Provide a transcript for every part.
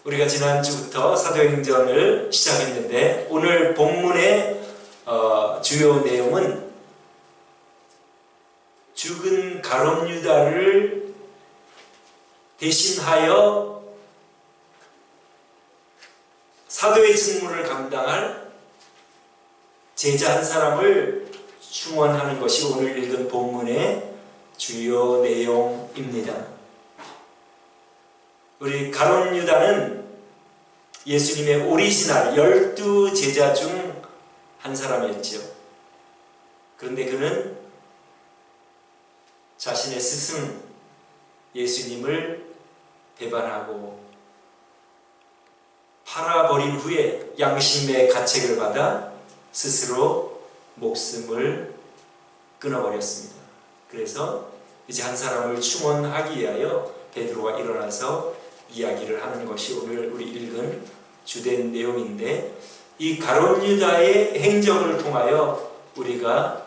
우리가 지난주부터 사도행전을 시작했는데 오늘 본문의 주요 내용은 죽은 가룟 유다를 대신하여 사도의 직무를 감당할 제자 한 사람을 충원하는 것이 오늘 읽은 본문의 주요 내용입니다. 우리 가룟 유다는 예수님의 오리지널 12 제자 중 한 사람이었죠. 그런데 그는 자신의 스승 예수님을 배반하고 팔아버린 후에 양심의 가책을 받아 스스로 목숨을 끊어버렸습니다. 그래서 이제 한 사람을 충원하기 위하여 베드로가 일어나서 이야기를 하는 것이 오늘 우리 읽은 주된 내용인데, 이 가룟 유다의 행적을 통하여 우리가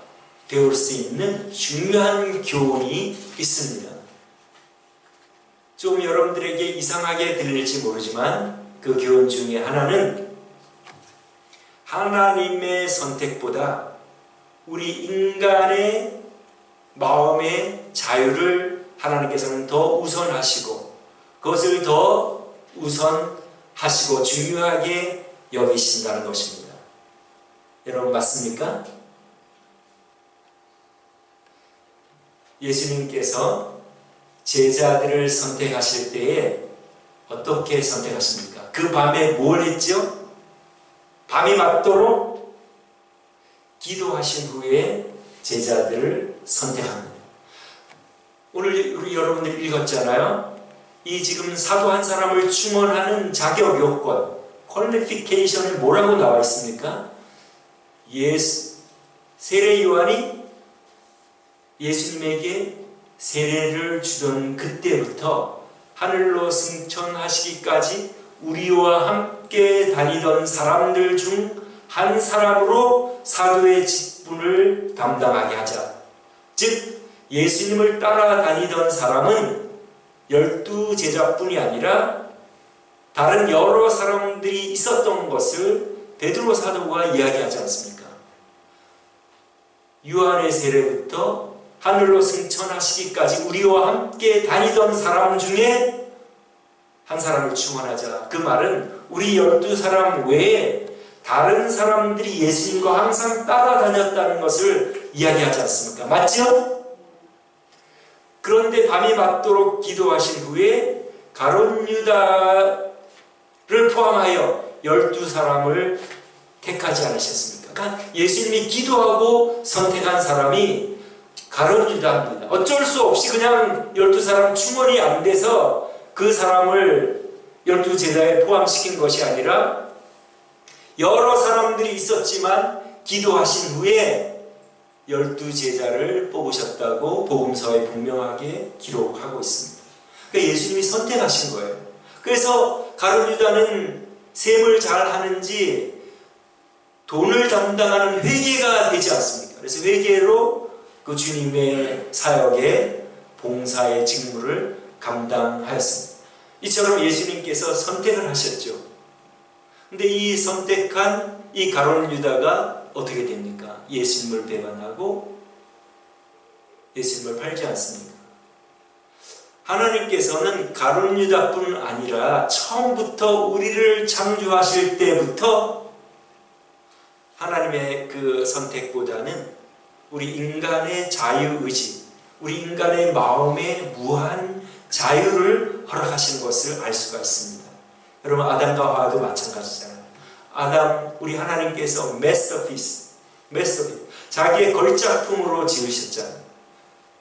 배울 수 있는 중요한 교훈이 있습니다. 좀 여러분들에게 이상하게 들릴지 모르지만 그 교훈 중에 하나는 하나님의 선택보다 우리 인간의 마음의 자유를 하나님께서는 더 우선하시고 그것을 더 우선하시고 중요하게 여기신다는 것입니다. 여러분 맞습니까? 예수님께서 제자들을 선택하실 때에 어떻게 선택하십니까? 그 밤에 뭘 했죠? 밤이 맞도록 기도하신 후에 제자들을 선택합니다. 오늘 우리 여러분들 읽었잖아요. 이 지금 사도 한 사람을 충원하는 자격 요건, 퀄리피케이션이 뭐라고 나와 있습니까? 세례 요한이 예수님에게 세례를 주던 그때부터 하늘로 승천하시기까지 우리와 함께 다니던 사람들 중 한 사람으로 사도의 직분을 담당하게 하자. 즉 예수님을 따라다니던 사람은 12 제자뿐이 아니라 다른 여러 사람들이 있었던 것을 베드로 사도가 이야기하지 않습니까? 요한의 세례부터 하늘로 승천하시기까지 우리와 함께 다니던 사람 중에 한 사람을 충원하자. 그 말은 우리 12사람 외에 다른 사람들이 예수님과 항상 따라다녔다는 것을 이야기하지 않습니까? 맞죠? 그런데 밤이 맞도록 기도하신 후에 가룟 유다를 포함하여 12사람을 택하지 않으셨습니까? 그러니까 예수님이 기도하고 선택한 사람이 가룟 유다입니다. 어쩔 수 없이 그냥 12사람 충원이 안 돼서 그 사람을 12 제자에 포함시킨 것이 아니라 여러 사람들이 있었지만 기도하신 후에 12 제자를 뽑으셨다고 복음서에 분명하게 기록하고 있습니다. 그러니까 예수님이 선택하신 거예요. 그래서 가룟 유다는 셈을 잘 하는지 돈을 담당하는 회계가 되지 않습니까? 그래서 회계로 그 주님의 사역의 봉사의 직무를 감당하였습니다. 이처럼 예수님께서 선택을 하셨죠. 근데 이 선택한 이 가룟 유다가 어떻게 됩니까? 예수님을 배반하고 예수님을 팔지 않습니다. 하나님께서는 가룟 유다뿐 아니라 처음부터 우리를 창조하실 때부터 하나님의 그 선택보다는 우리 인간의 자유의지, 우리 인간의 마음의 무한 자유를 허락하시는 것을 알 수가 있습니다. 여러분 아담과 하와도 마찬가지잖아요. 아담, 우리 하나님께서 masterpiece, 자기의 걸작품으로 지으셨잖아요.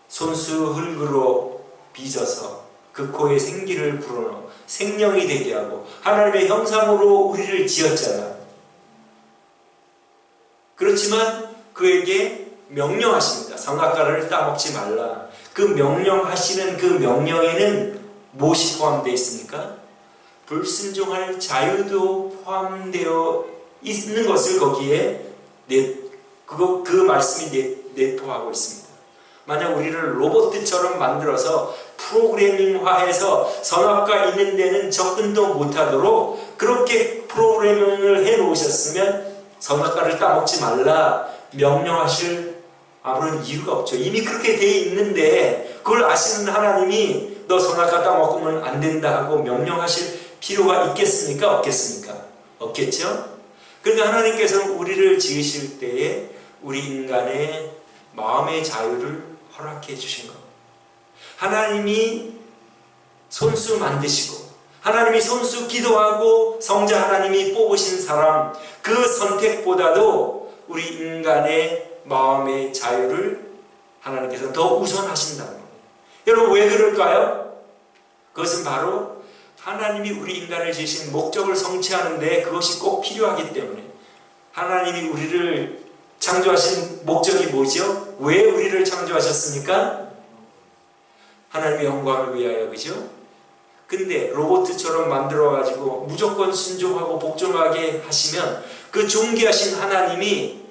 손수 흙으로 빚어서 그 코에 생기를 불어넣어 생명이 되게 하고 하나님의 형상으로 우리를 지었잖아요. 그렇지만 그에게 명령하십니다. 선악과를 따먹지 말라. 그 명령하시는 그 명령에는 무엇이 포함되어 있습니까? 불순종할 자유도 포함되어 있는 것을 거기에 그 말씀이 내포하고 있습니다. 만약 우리를 로봇처럼 만들어서 프로그래밍화해서 선악과 있는 데는 접근도 못하도록 그렇게 프로그래밍을 해놓으셨으면 선악과를 따먹지 말라 명령하실 아무런 이유가 없죠. 이미 그렇게 돼 있는데 그걸 아시는 하나님이 너 선악과 따먹으면 안 된다 하고 명령하실 필요가 있겠습니까? 없겠습니까? 없겠죠? 그러니까 하나님께서는 우리를 지으실 때에 우리 인간의 마음의 자유를 허락해 주신 겁니다. 하나님이 손수 만드시고 하나님이 손수 기도하고 성자 하나님이 뽑으신 사람 그 선택보다도 우리 인간의 마음의 자유를 하나님께서 더 우선하신다는 겁니다. 여러분 왜 그럴까요? 그것은 바로 하나님이 우리 인간을 지으신 목적을 성취하는데 그것이 꼭 필요하기 때문에 하나님이 우리를 창조하신 목적이 뭐죠? 왜 우리를 창조하셨습니까? 하나님의 영광을 위하여, 그죠? 근데 로봇처럼 만들어가지고 무조건 순종하고 복종하게 하시면 그 존귀하신 하나님이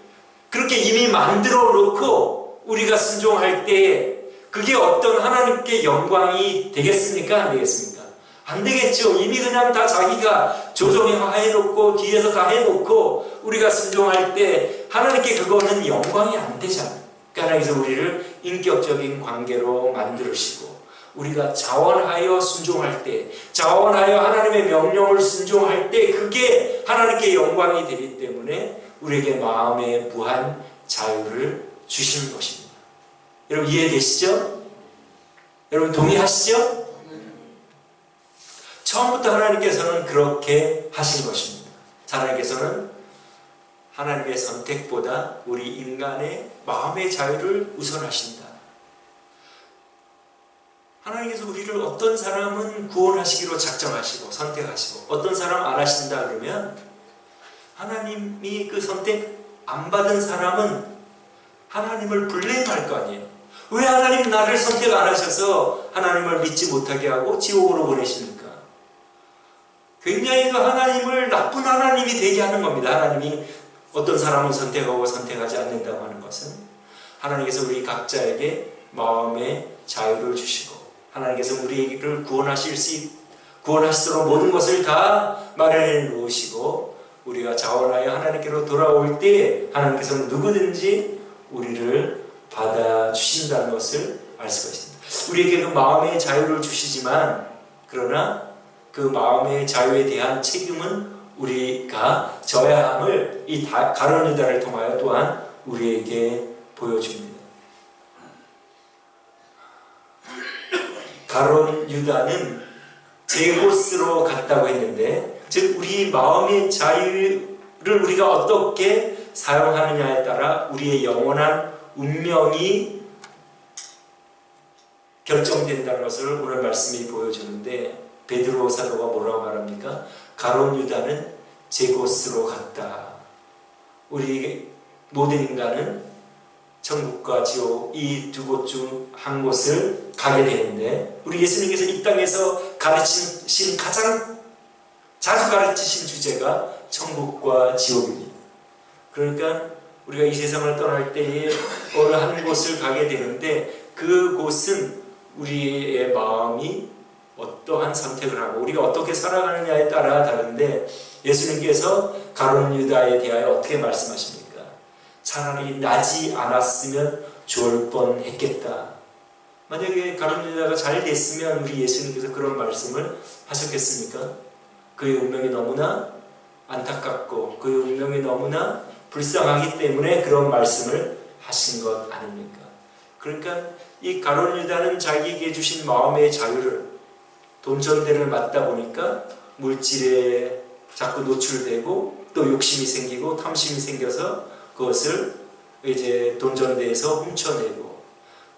그렇게 이미 만들어 놓고 우리가 순종할 때 그게 어떤 하나님께 영광이 되겠습니까? 안 되겠습니까? 안 되겠죠. 이미 그냥 다 자기가 조정해놓고 뒤에서 다 해놓고 우리가 순종할 때 하나님께 그거는 영광이 안 되잖아요. 그러니까 하나님께서 우리를 인격적인 관계로 만들으시고 우리가 자원하여 순종할 때 자원하여 하나님의 명령을 순종할 때 그게 하나님께 영광이 되기 때문에 우리에게 마음의 무한 자유를 주시는 것입니다. 여러분 이해되시죠? 여러분 동의하시죠? 처음부터 하나님께서는 그렇게 하신 것입니다. 하나님께서는 하나님의 선택보다 우리 인간의 마음의 자유를 우선하신다. 하나님께서 우리를 어떤 사람은 구원하시기로 작정하시고 선택하시고 어떤 사람 안 하신다 그러면 하나님이 그 선택 안 받은 사람은 하나님을 블레임할 거 아니에요. 왜 하나님 나를 선택 안 하셔서 하나님을 믿지 못하게 하고 지옥으로 보내십니까? 굉장히 그 하나님을 나쁜 하나님이 되게 하는 겁니다. 하나님이 어떤 사람은 선택하고 선택하지 않는다고 하는 것은 하나님께서 우리 각자에게 마음의 자유를 주시고 하나님께서 우리를 구원하시도록 모든 것을 다 마련해 놓으시고 우리가 자원하여 하나님께로 돌아올 때 하나님께서는 누구든지 우리를 받아주신다는 것을 알 수가 있습니다. 우리에게 그 마음의 자유를 주시지만 그러나 그 마음의 자유에 대한 책임은 우리가 져야 함을 이 가룟 유다를 통하여 또한 우리에게 보여줍니다. 가룟 유다는 제곳으로 갔다고 했는데 즉 우리 마음의 자유를 우리가 어떻게 사용하느냐에 따라 우리의 영원한 운명이 결정된다는 것을 오늘 말씀이 보여주는데 베드로 사도가 뭐라고 말합니까? 가룟 유다는 제곳으로 갔다. 우리 모든 인간은 천국과 지옥 이 두 곳 중 한 곳을 가게 되는데 우리 예수님께서 이 땅에서 가르치신 가장 자주 가르치신 주제가 천국과 지옥입니다. 그러니까 우리가 이 세상을 떠날 때에 어느 한 곳을 가게 되는데 그곳은 우리의 마음이 어떠한 선택을 하고 우리가 어떻게 살아가느냐에 따라 다른데 예수님께서 가룟 유다에 대하여 어떻게 말씀하십니까? 차라리 나지 않았으면 좋을 뻔했겠다. 만약에 가룟 유다가 잘 됐으면 우리 예수님께서 그런 말씀을 하셨겠습니까? 그의 운명이 너무나 안타깝고 그의 운명이 너무나 불쌍하기 때문에 그런 말씀을 하신 것 아닙니까? 그러니까 이 가룟 유다는 자기에게 주신 마음의 자유를 돈전대를 맞다 보니까 물질에 자꾸 노출되고 또 욕심이 생기고 탐심이 생겨서 그것을 이제 돈전대에서 훔쳐내고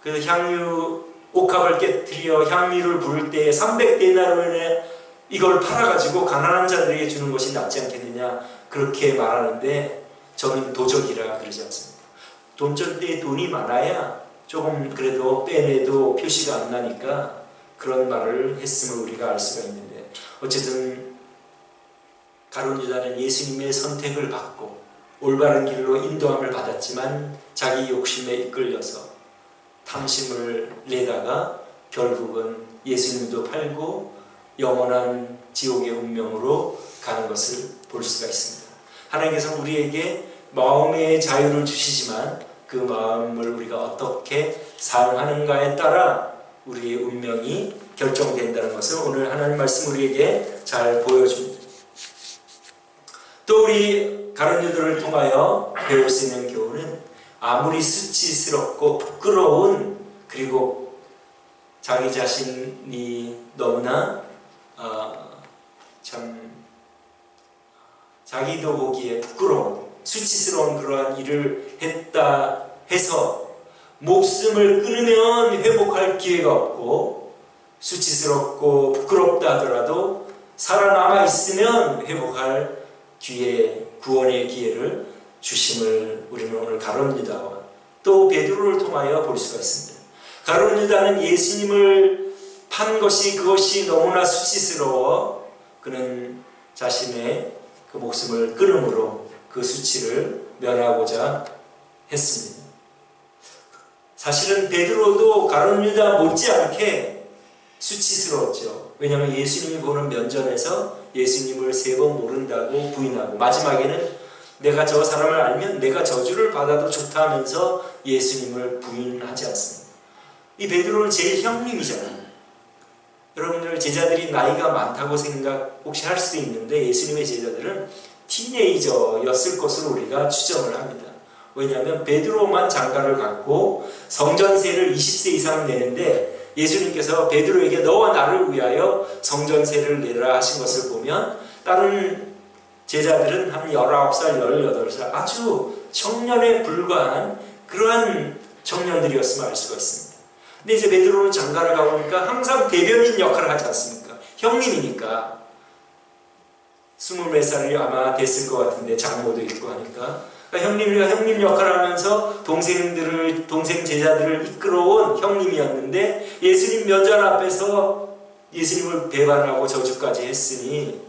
그 향유 옥합을 깨뜨려 향유를 부을 때 300데나리온에 이걸 팔아가지고 가난한 자들에게 주는 것이 낫지 않겠느냐 그렇게 말하는데 저는 도적이라 그러지 않습니다. 돈전대에 돈이 많아야 조금 그래도 빼내도 표시가 안 나니까 그런 말을 했음을 우리가 알 수가 있는데 어쨌든 가룟 유다는 예수님의 선택을 받고 올바른 길로 인도함을 받았지만 자기 욕심에 이끌려서 탐심을 내다가 결국은 예수님도 팔고 영원한 지옥의 운명으로 가는 것을 볼 수가 있습니다. 하나님께서 우리에게 마음의 자유를 주시지만 그 마음을 우리가 어떻게 사용하는가에 따라 우리의 운명이 결정된다는 것을 오늘 하나님 말씀 우리에게 잘 보여줍니다. 또 우리 가룟 유다를 통하여 배울 수 있는 교훈은 아무리 수치스럽고 부끄러운, 그리고 자기 자신이 너무나 참 자기도 보기에 부끄러운, 수치스러운 그러한 일을 했다 해서 목숨을 끊으면 회복할 기회가 없고, 수치스럽고 부끄럽다 하더라도 살아남아 있으면 회복할 기회, 구원의 기회를 주심을 우리는 오늘 가룟 유다와 또 베드로를 통하여 볼 수가 있습니다. 가룟 유다는 예수님을 판 것이, 그것이 너무나 수치스러워 그는 자신의 그 목숨을 끊음으로 그 수치를 면하고자 했습니다. 사실은 베드로도 가룟 유다 못지않게 수치스러웠죠. 왜냐하면 예수님이 보는 면전에서 예수님을 3번 모른다고 부인하고, 마지막에는 내가 저 사람을 알면 내가 저주를 받아도 좋다 하면서 예수님을 부인하지 않습니다. 이 베드로는 제일 형님이잖아요. 여러분들 제자들이 나이가 많다고 생각 혹시 할 수도 있는데 예수님의 제자들은 티네이저였을 것으로 우리가 추정을 합니다. 왜냐하면 베드로만 장가를 갔고 성전세를 20세 이상 내는데 예수님께서 베드로에게 너와 나를 위하여 성전세를 내라 하신 것을 보면 다른 제자들은 한 19살, 18살 아주 청년에 불과한 그러한 청년들이었음을 알 수가 있습니다. 근데 이제 베드로는 장가를 가보니까 항상 대변인 역할을 하지 않습니까? 형님이니까 20몇 살이 아마 됐을 것 같은데 장모도 있고 하니까, 그러니까 형님 역할을 하면서 동생 제자들을 이끌어온 형님이었는데 예수님 면전 앞에서 예수님을 배반하고 저주까지 했으니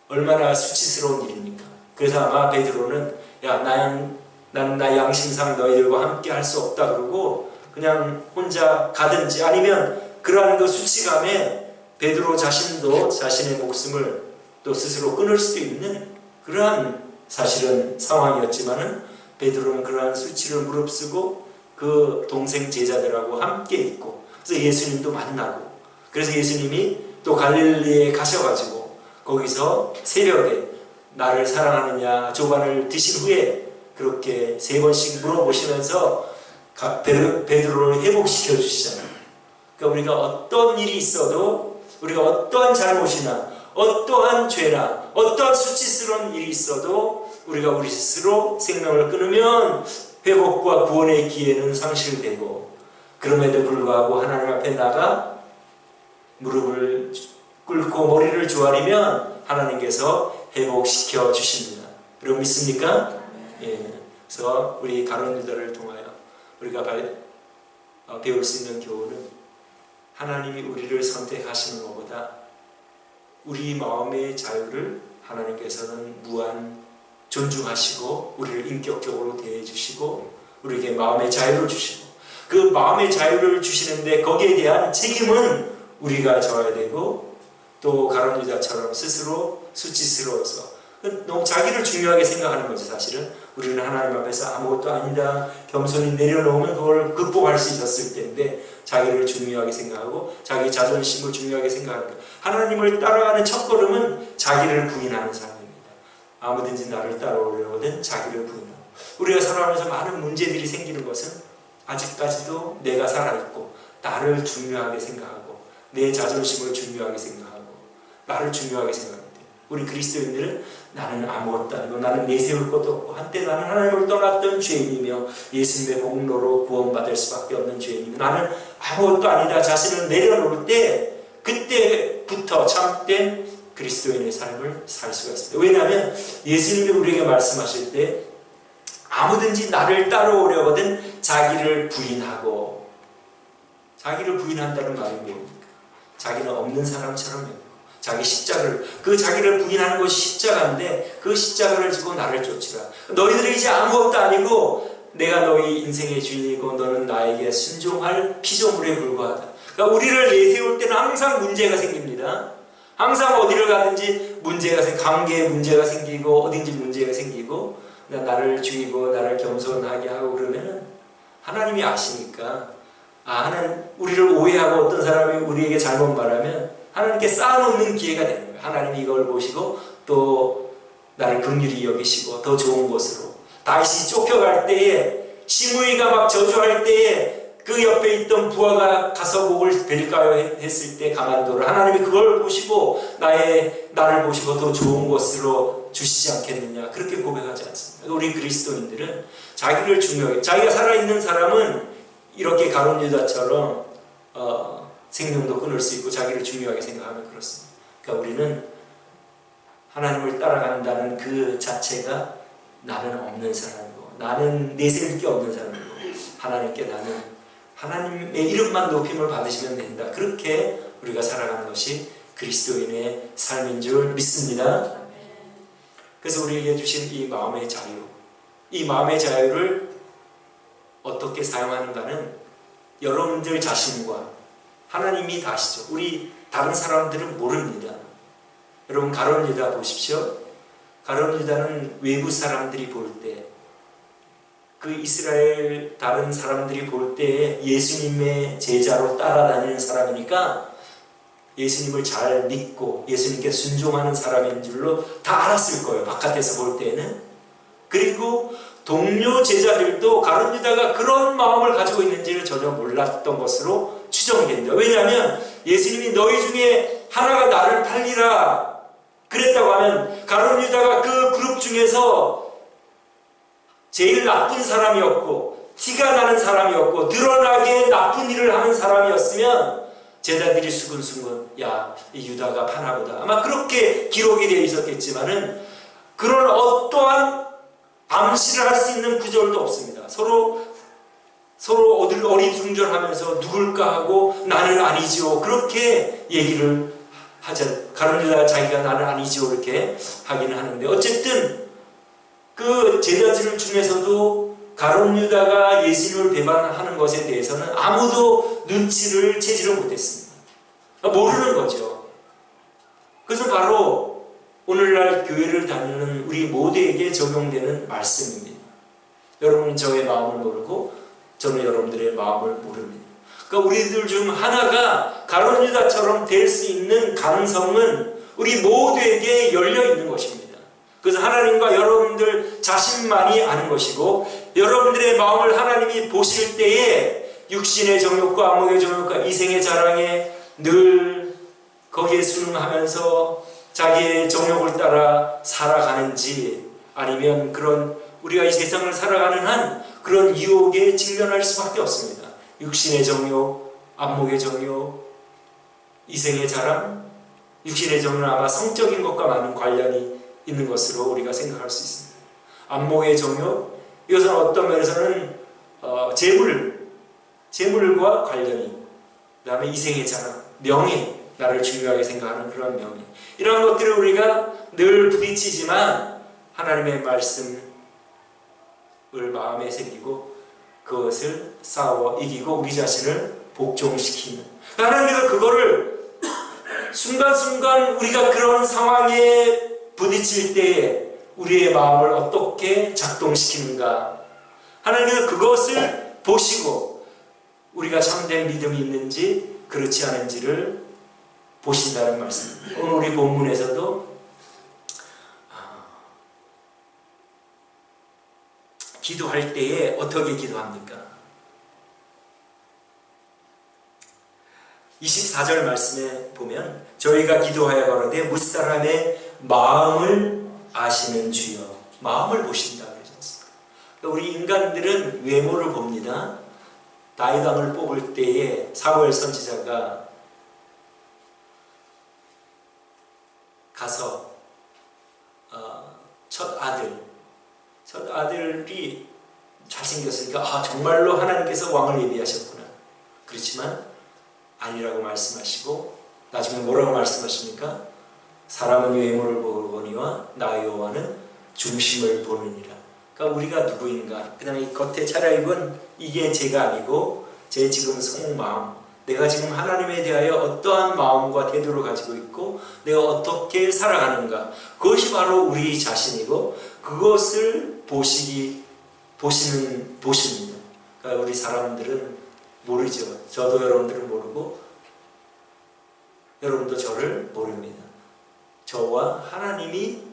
얼마나 수치스러운 일입니까? 그래서 아마 베드로는 나는 나 양심상 너희들과 함께 할 수 없다 그러고 그냥 혼자 가든지, 아니면 그러한 그 수치감에 베드로 자신도 자신의 목숨을 또 스스로 끊을 수도 있는 그러한 사실은 상황이었지만은 베드로는 그러한 수치를 무릅쓰고 그 동생 제자들하고 함께 있고, 그래서 예수님도 만나고, 그래서 예수님이 또 갈릴리에 가셔가지고 거기서 새벽에 나를 사랑하느냐 조반을 드신 후에 그렇게 3번씩 물어보시면서 베드로를 회복시켜 주시잖아요. 그러니까 우리가 어떤 일이 있어도, 우리가 어떠한 잘못이나 어떠한 죄나 어떠한 수치스러운 일이 있어도 우리가 우리 스스로 생명을 끊으면 회복과 구원의 기회는 상실되고, 그럼에도 불구하고 하나님 앞에 나가 무릎을 꿇고 머리를 조아리면 하나님께서 회복시켜 주십니다. 여러분 믿습니까? 예. 그래서 우리 가룟 유다를 통하여 우리가 배울 수 있는 교훈은, 하나님이 우리를 선택하시는 것보다 우리 마음의 자유를 하나님께서는 무한 존중하시고 우리를 인격적으로 대해주시고 우리에게 마음의 자유를 주시고, 그 마음의 자유를 주시는데 거기에 대한 책임은 우리가 져야 되고, 또 가룟 유다처럼 스스로 수치스러워서 너무 자기를 중요하게 생각하는 거죠. 사실은 우리는 하나님 앞에서 아무것도 아니다 겸손히 내려놓으면 그걸 극복할 수 있었을 텐데 자기를 중요하게 생각하고 자기 자존심을 중요하게 생각하는 거예요. 하나님을 따라가는 첫걸음은 자기를 부인하는 사람입니다. 아무든지 나를 따라오려거든 자기를 부인하고. 우리가 살아가면서 많은 문제들이 생기는 것은 아직까지도 내가 살아있고 나를 중요하게 생각하고 내 자존심을 중요하게 생각하고 나를 중요하게 생각합니다. 우리 그리스도인들은 나는 아무것도 아니고 나는 내세울 것도 없고 한때 나는 하나님을 떠났던 죄인이며 예수님의 복로로 구원받을 수밖에 없는 죄인이며 나는 아무것도 아니다 자신을 내려놓을 때, 그때부터 참된 그리스도인의 삶을 살 수가 있습니다. 왜냐하면 예수님이 우리에게 말씀하실 때 아무든지 나를 따라오려거든 자기를 부인하고, 자기를 부인한다는 말이 뭡니까? 자기는 없는 사람처럼 자기 십자가를, 그 자기를 부인하는 것이 십자가인데 그 십자가를 지고 나를 쫓으라. 너희들이 이제 아무것도 아니고 내가 너희 인생의 주인이고 너는 나에게 순종할 피조물에 불과하다. 그러니까 우리를 내세울 때는 항상 문제가 생깁니다. 항상 어디를 가든지 문제가 관계에 문제가 생기고 어딘지 문제가 생기고 나를 죽이고 나를 겸손하게 하고 그러면은 하나님이 아시니까 하나님 우리를 오해하고 어떤 사람이 우리에게 잘못 말하면 하나님께 쌓아놓는 기회가 되는 거예요. 하나님이 이걸 보시고 또 나를 긍휼히 여기시고 더 좋은 곳으로 다윗이 쫓겨갈 때에 시므이가 막 저주할 때에 그 옆에 있던 부하가 가서 목을 베릴까요 했을 때 가만두를 하나님이 그걸 보시고 나를 보시고 더 좋은 곳으로 주시지 않겠느냐 그렇게 고백하지 않습니다. 우리 그리스도인들은 자기를 중요하게 자기가 살아있는 사람은 이렇게 가룟 유다처럼 생명도 끊을 수 있고 자기를 중요하게 생각하면 그렇습니다. 그러니까 우리는 하나님을 따라간다는 그 자체가 나는 없는 사람이고 나는 내세울 게 없는 사람이고 하나님께 나는 하나님의 이름만 높임을 받으시면 된다. 그렇게 우리가 살아가는 것이 그리스도인의 삶인 줄 믿습니다. 그래서 우리에게 주신 이 마음의 자유, 이 마음의 자유를 어떻게 사용하는가는 여러분들 자신과 하나님이 다 아시죠. 우리 다른 사람들은 모릅니다. 여러분 가룟 유다 보십시오. 가룟 유다는 외부 사람들이 볼 때 그 이스라엘 다른 사람들이 볼 때 예수님의 제자로 따라다니는 사람이니까 예수님을 잘 믿고 예수님께 순종하는 사람인 줄로 다 알았을 거예요. 바깥에서 볼 때는. 그리고 동료 제자들도 가룟 유다가 그런 마음을 가지고 있는지를 전혀 몰랐던 것으로 추정됩니다. 왜냐하면 예수님이 너희 중에 하나가 나를 팔리라 그랬다고 하면 가룟 유다가 그 그룹 중에서 제일 나쁜 사람이었고 티가 나는 사람이었고 드러나게 나쁜 일을 하는 사람이었으면 제자들이 수근수근 야, 이 유다가 파나보다 아마 그렇게 기록이 되어 있었겠지만은 그런 어떠한 암시를 할 수 있는 구절도 없습니다. 서로 어리둥절하면서 누굴까 하고 나는 아니지요 그렇게 얘기를 하자. 가룟 유다 자기가 나는 아니지요 이렇게 하기는 하는데 어쨌든 그 제자들 중에서도 가룟 유다가 예수님을 배반하는 것에 대해서는 아무도 눈치를 채지를 못했습니다. 모르는 거죠. 그것은 바로 오늘날 교회를 다니는 우리 모두에게 적용되는 말씀입니다. 여러분은 저의 마음을 모르고 저는 여러분들의 마음을 모릅니다. 그러니까 우리들 중 하나가 가룟 유다처럼 될 수 있는 가능성은 우리 모두에게 열려 있는 것입니다. 그래서 하나님과 여러분들 자신만이 아는 것이고 여러분들의 마음을 하나님이 보실 때에 육신의 정욕과 안목의 정욕과 이생의 자랑에 늘 거기에 순응하면서 자기의 정욕을 따라 살아가는지 아니면 그런 우리가 이 세상을 살아가는 한 그런 유혹에 직면할 수밖에 없습니다. 육신의 정욕, 안목의 정욕, 이생의 자랑, 육신의 정욕은 아마 성적인 것과 많은 관련이 있는 것으로 우리가 생각할 수 있습니다. 안목의 정욕, 이것은 어떤 면에서는 재물과 관련이, 그 다음에 이생의 자랑, 명예, 나를 중요하게 생각하는 그런 명예, 이러한 것들을 우리가 늘 부딪히지만 하나님의 말씀을 마음에 새기고 그것을 싸워 이기고 우리 자신을 복종시키는, 하나님께서 그거를 순간순간 우리가 그런 상황에 부딪힐 때에 우리의 마음을 어떻게 작동시키는가, 하나님께서 그것을 보시고 우리가 참된 믿음이 있는지 그렇지 않은지를 보신다는 말씀입니다. 오늘 우리 본문에서도 기도할 때에 어떻게 기도합니까? 24절 말씀에 보면 저희가 기도하여 가로되 무사람의 마음을 아시는 주여, 마음을 보신다 그러셨습니다. 우리 인간들은 외모를 봅니다. 다윗 왕을 뽑을 때에 사무엘 선지자가 가서 첫 아들이 잘생겼으니까 정말로 하나님께서 왕을 예비하셨구나. 그렇지만 아니라고 말씀하시고 나중에 뭐라고 말씀하십니까? 사람은 외모를 보거니와 나 여호와는 중심을 보느니라. 그러니까 우리가 누구인가? 그냥 이 겉에 차려입은 이게 제가 아니고 제 지금 속마음, 내가 지금 하나님에 대하여 어떠한 마음과 태도를 가지고 있고 내가 어떻게 살아가는가, 그것이 바로 우리 자신이고 그것을 보시는 보십니다. 그러니까 우리 사람들은 모르죠. 저도 여러분들은 모르고 여러분도 저를 모릅니다. 저와 하나님이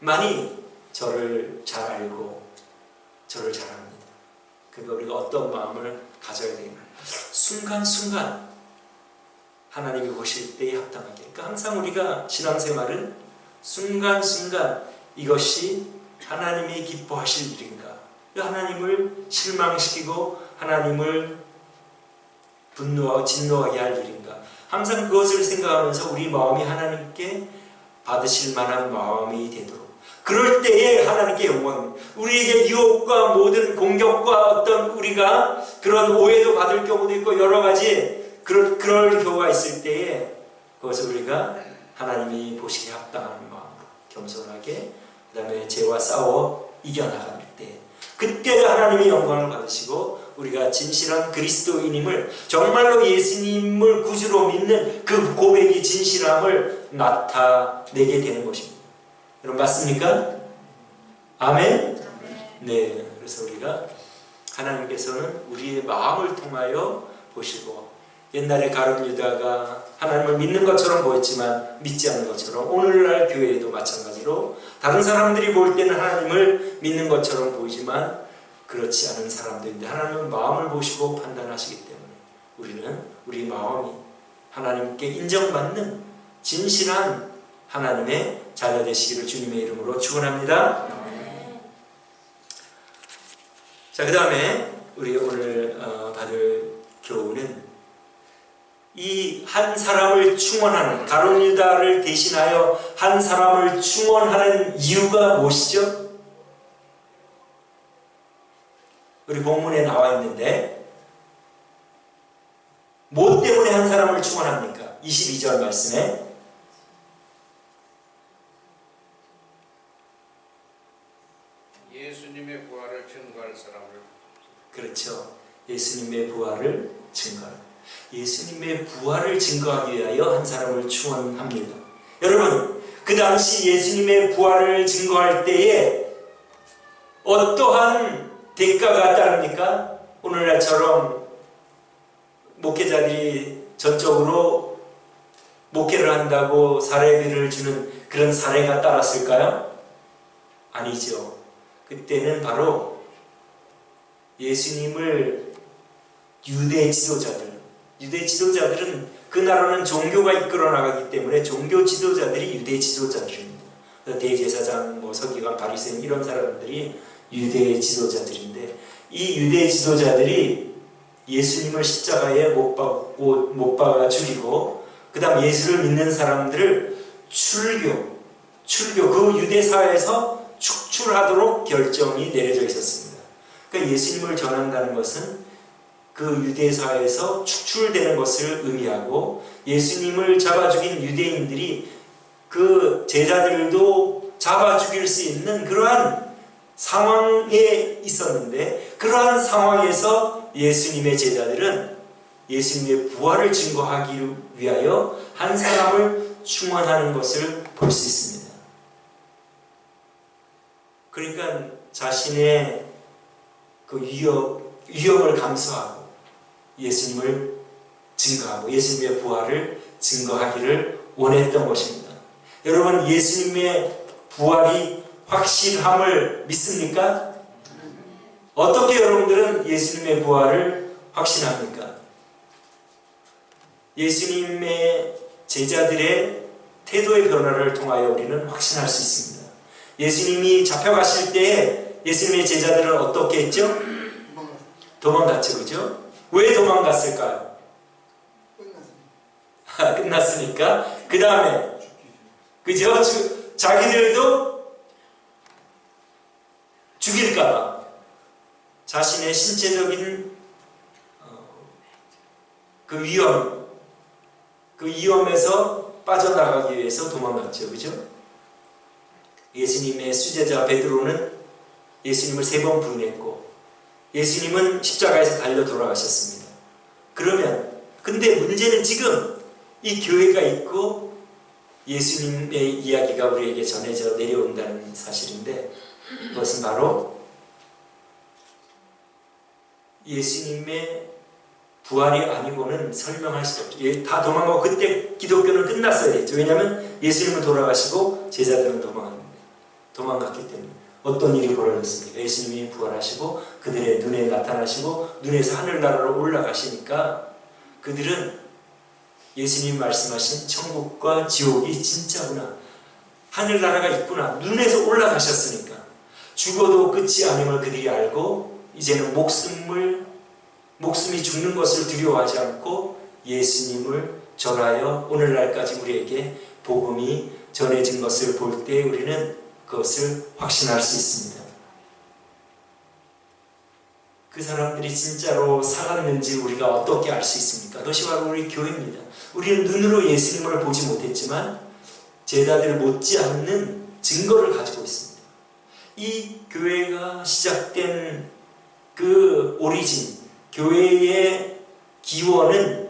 많이 저를 잘 알고 저를 잘 압니다. 그러니까 우리가 어떤 마음을 가져야 되는가, 순간순간 하나님이 보실 때에 합당하게. 그러니까 항상 우리가 신앙생활은 순간순간 이것이 하나님이 기뻐하실 일인가, 하나님을 실망시키고 하나님을 분노하고 진노하게 할 일인가, 항상 그것을 생각하면서 우리 마음이 하나님께 받으실 만한 마음이 되도록, 그럴 때에 하나님께 영광, 우리에게 유혹과 모든 공격과 어떤 우리가 그런 오해도 받을 경우도 있고 여러 가지 그럴 경우가 있을 때에 그것을 우리가 하나님이 보시기에 합당한 마음으로 겸손하게, 그 다음에 죄와 싸워 이겨나갈 때 그때 하나님의 영광을 받으시고 우리가 진실한 그리스도인임을, 정말로 예수님을 구주로 믿는 그 고백이 진실함을 나타내게 되는 것입니다. 여러분 맞습니까? 아멘? 네, 그래서 우리가 하나님께서는 우리의 마음을 통하여 보시고, 옛날에 가룟 유다가 하나님을 믿는 것처럼 보였지만 믿지 않는 것처럼, 오늘날 교회에도 마찬가지로 다른 사람들이 볼 때는 하나님을 믿는 것처럼 보이지만 그렇지 않은 사람들인데 하나님은 마음을 보시고 판단하시기 때문에 우리는 우리 마음이 하나님께 인정받는 진실한 하나님의 자녀 되시기를 주님의 이름으로 축원합니다. 자, 그 다음에 우리 오늘 받을 교훈은 이 한 사람을 충원하는, 가룟 유다를 대신하여 한 사람을 충원하는 이유가 무엇이죠? 우리 본문에 나와 있는데 뭐 때문에 한 사람을 충원합니까? 22절 말씀에 예수님의 부활을 증거할 사람을. 그렇죠. 예수님의 부활을 증거할, 예수님의 부활을 증거하기 위하여 한 사람을 충원합니다. 여러분, 그 당시 예수님의 부활을 증거할 때에 어떠한 대가가 따릅니까? 오늘날처럼 목회자들이 전적으로 목회를 한다고 사례비를 주는 그런 사례가 따랐을까요? 아니죠. 그때는 바로 예수님을 유대 지도자들은 그 나라는 종교가 이끌어 나가기 때문에 종교 지도자들이 유대 지도자들입니다. 대제사장, 서기관, 바리새인 이런 사람들이 유대 지도자들인데, 이 유대 지도자들이 예수님을 십자가에 못 박아 죽이고 그 다음 예수를 믿는 사람들을 출교 그 유대 사회에서 축출하도록 결정이 내려져 있었습니다. 그러니까 예수님을 전한다는 것은 그 유대 사회에서 축출되는 것을 의미하고, 예수님을 잡아 죽인 유대인들이 그 제자들도 잡아 죽일 수 있는 그러한 상황에 있었는데, 그러한 상황에서 예수님의 제자들은 예수님의 부활을 증거하기 위하여 한 사람을 충원하는 것을 볼 수 있습니다. 그러니까 자신의 그 위험을 감수하고 예수님을 증거하고 예수님의 부활을 증거하기를 원했던 것입니다. 여러분, 예수님의 부활이 확실함을 믿습니까? 어떻게 여러분들은 예수님의 부활을 확신합니까? 예수님의 제자들의 태도의 변화를 통하여 우리는 확신할 수 있습니다. 예수님이 잡혀가실 때 예수님의 제자들은 어떻게 했죠? 도망갔죠, 그죠? 왜 도망갔을까요? 끝났으니까. 그 다음에, 그죠? 자기들도 죽일까봐 자신의 신체적인 그 위험에서 빠져나가기 위해서 도망갔죠, 그죠? 예수님의 수제자 베드로는 예수님을 3번 부인했고 예수님은 십자가에서 달려 돌아가셨습니다. 그러면 근데 문제는 지금 이 교회가 있고 예수님의 이야기가 우리에게 전해져 내려온다는 사실인데 그것은 바로 예수님의 부활이 아니고는 설명할 수 없죠. 다 도망가고 그때 기독교는 끝났어야 됐죠. 왜냐하면 예수님은 돌아가시고 제자들은 도망갔기 때문에. 어떤 일이 벌어졌습니까? 예수님이 부활하시고 그들의 눈에 나타나시고 눈에서 하늘나라로 올라가시니까 그들은 예수님이 말씀하신 천국과 지옥이 진짜구나, 하늘나라가 있구나, 눈에서 올라가셨으니까 죽어도 끝이 아님을 그들이 알고 이제는 목숨이 죽는 것을 두려워하지 않고 예수님을 전하여 오늘날까지 우리에게 복음이 전해진 것을 볼 때 우리는 그것을 확신할 수 있습니다. 그 사람들이 진짜로 살았는지 우리가 어떻게 알 수 있습니까? 그것이 바로 우리 교회입니다. 우리는 눈으로 예수님을 보지 못했지만 제자들 못지않는 증거를 가지고 있습니다. 이 교회가 시작된 그 오리진, 교회의 기원은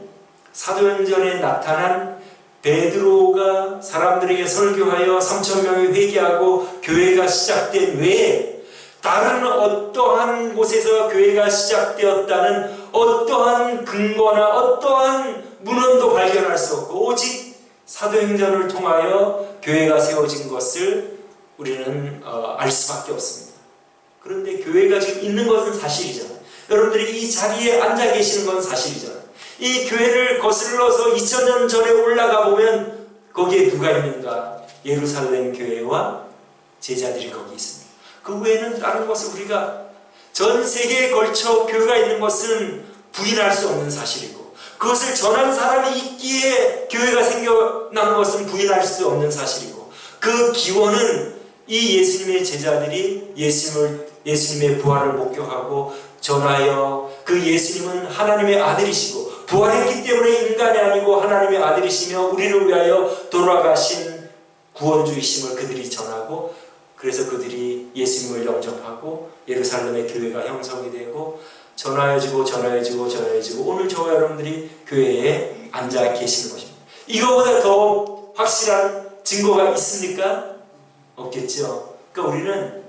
사도행전에 나타난 베드로가 사람들에게 설교하여 3,000명이 회개하고 교회가 시작된 외에 다른 어떠한 곳에서 교회가 시작되었다는 어떠한 근거나 어떠한 문헌도 발견할 수 없고 오직 사도행전을 통하여 교회가 세워진 것을 우리는 알 수밖에 없습니다. 그런데 교회가 지금 있는 것은 사실이잖아요. 여러분들이 이 자리에 앉아 계시는 건 사실이잖아요. 이 교회를 거슬러서 2000년 전에 올라가 보면 거기에 누가 있는가? 예루살렘 교회와 제자들이 거기 있습니다. 그 외에는 다른 것을 우리가 전 세계에 걸쳐 교회가 있는 것은 부인할 수 없는 사실이고 그것을 전한 사람이 있기에 교회가 생겨난 것은 부인할 수 없는 사실이고 그 기원은 이 예수님의 제자들이 예수님의 부활을 목격하고 전하여 그 예수님은 하나님의 아들이시고 부활했기 때문에 인간이 아니고 하나님의 아들이시며 우리를 위하여 돌아가신 구원주이심을 그들이 전하고 그래서 그들이 예수님을 영접하고 예루살렘의 교회가 형성이 되고 전하여지고 오늘 저와 여러분들이 교회에 앉아 계시는 것입니다. 이거보다 더 확실한 증거가 있습니까? 없겠죠. 그러니까 우리는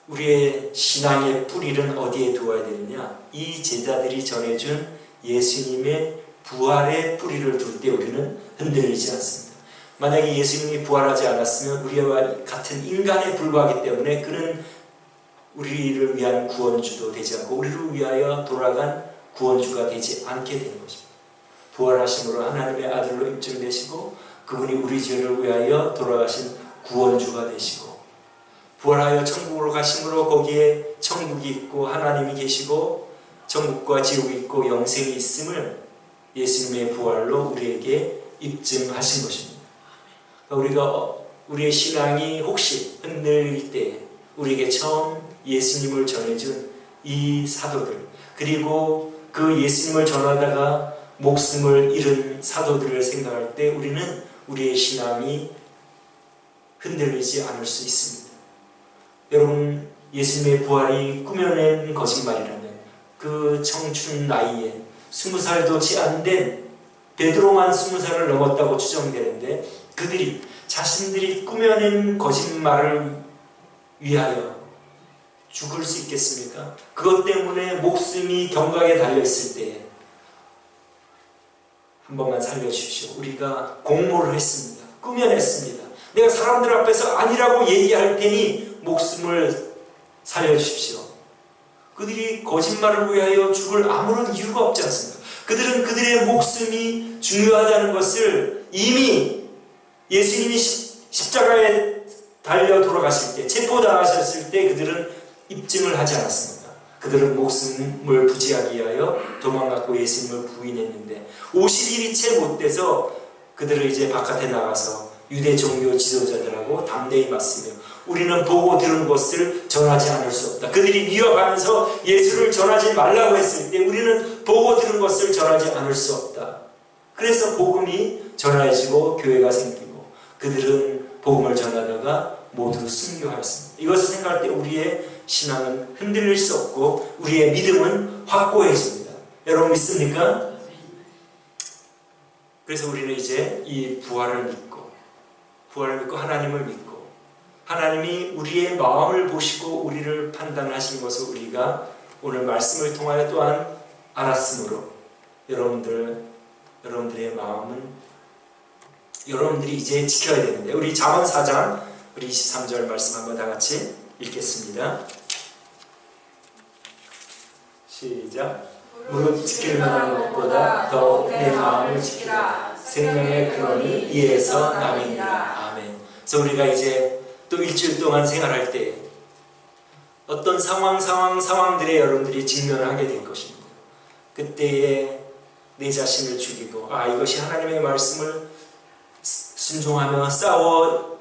우리의 신앙의 뿌리는 어디에 두어야 되느냐? 이 제자들이 전해준 예수님의 부활의 뿌리를 둘 때 우리는 흔들리지 않습니다. 만약에 예수님이 부활하지 않았으면 우리와 같은 인간에 불과하기 때문에 그는 우리를 위한 구원주도 되지 않고 우리를 위하여 돌아간 구원주가 되지 않게 되는 것입니다. 부활하심으로 하나님의 아들로 입증되시고 그분이 우리 죄를 위하여 돌아가신 구원주가 되시고 부활하여 천국으로 가심으로 거기에 천국이 있고 하나님이 계시고 천국과 지옥이 있고 영생이 있음을 예수님의 부활로 우리에게 입증하신 것입니다. 그러니까 우리의 신앙이 혹시 흔들릴 때 우리에게 처음 예수님을 전해준 이 사도들 그리고 그 예수님을 전하다가 목숨을 잃은 사도들을 생각할 때 우리는 우리의 신앙이 흔들리지 않을 수 있습니다. 여러분 예수님의 부활이 꾸며낸 거짓말이라면 그 청춘 나이에 20살도 채 안 된 베드로만 20살을 넘었다고 추정되는데 그들이 자신들이 꾸며낸 거짓말을 위하여 죽을 수 있겠습니까? 그것 때문에 목숨이 경각에 달려있을 때에 한 번만 살려주십시오. 우리가 공모를 했습니다. 꾸며냈습니다. 내가 사람들 앞에서 아니라고 얘기할 테니 목숨을 살려주십시오. 그들이 거짓말을 위하여 죽을 아무런 이유가 없지 않습니까? 그들은 그들의 목숨이 중요하다는 것을 이미 예수님이 십자가에 달려 돌아가실 때, 체포당하셨을 때 그들은 입증을 하지 않았습니다. 그들은 목숨을 부지하기 위하여 도망갔고 예수님을 부인했는데 50일이 채 못 돼서 그들을 이제 바깥에 나가서 유대 종교 지도자들하고 담대히 맞으며 우리는 보고 들은 것을 전하지 않을 수 없다. 그들이 미워가면서 예수를 전하지 말라고 했을 때 우리는 보고 들은 것을 전하지 않을 수 없다. 그래서 복음이 전해지고 교회가 생기고 그들은 복음을 전하다가 돌아가 모두 순교하였습니다. 이것을 생각할 때 우리의 신앙은 흔들릴 수 없고 우리의 믿음은 확고해집니다. 여러분 믿습니까? 그래서 우리는 이제 이 부활을 믿고 하나님을 믿고 하나님이 우리의 마음을 보시고 우리를 판단하신 것을 우리가 오늘 말씀을 통하여 또한 알았으므로 여러분들의 마음은 여러분들이 이제 지켜야 되는데 우리 잠언 4장 우리 23절 말씀 한번 다 같이 읽겠습니다. 시작. 무릇 지킬 만한 것보다 더욱 내 마음을 지키라. 생명의 근원이 이에서 남이니라. 아멘. 그래서 우리가 이제 또 일주일 동안 생활할 때 어떤 상황들에 여러분들이 직면하게 될 것입니다. 그때에 내 자신을 죽이고 이것이 하나님의 말씀을 순종하며 싸워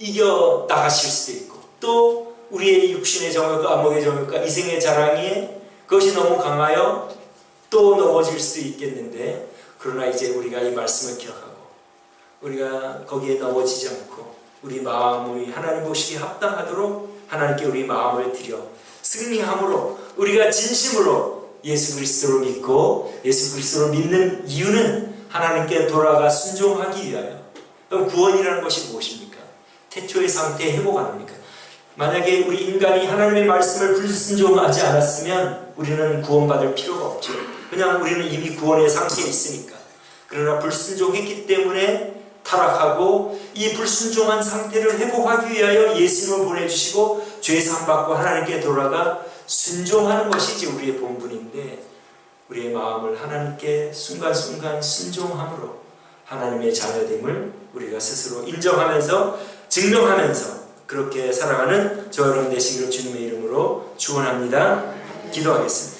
이겨 나가실 수도 있고 또 우리의 육신의 정욕과 안목의 정욕과 이생의 자랑이 그것이 너무 강하여 또 넘어질 수 있겠는데 그러나 이제 우리가 이 말씀을 기억하고 우리가 거기에 넘어지지 않고 우리 마음이 하나님 보시기에 합당하도록 하나님께 우리 마음을 드려 승리함으로 우리가 진심으로 예수 그리스도를 믿고 예수 그리스도를 믿는 이유는 하나님께 돌아가 순종하기 위하여. 그럼 구원이라는 것이 무엇입니까? 태초의 상태에 회복 아닙니까? 만약에 우리 인간이 하나님의 말씀을 불순종하지 않았으면 우리는 구원받을 필요가 없죠. 그냥 우리는 이미 구원의 상태에 있으니까. 그러나 불순종했기 때문에 타락하고 이 불순종한 상태를 회복하기 위하여 예수님을 보내주시고 죄사함 받고 하나님께 돌아가 순종하는 것이지 우리의 본분인데 우리의 마음을 하나님께 순간순간 순종함으로 하나님의 자녀됨을 우리가 스스로 인정하면서 증명하면서 그렇게 살아가는 저 여러분 되시기를 주님의 이름으로 축원합니다. 기도하겠습니다.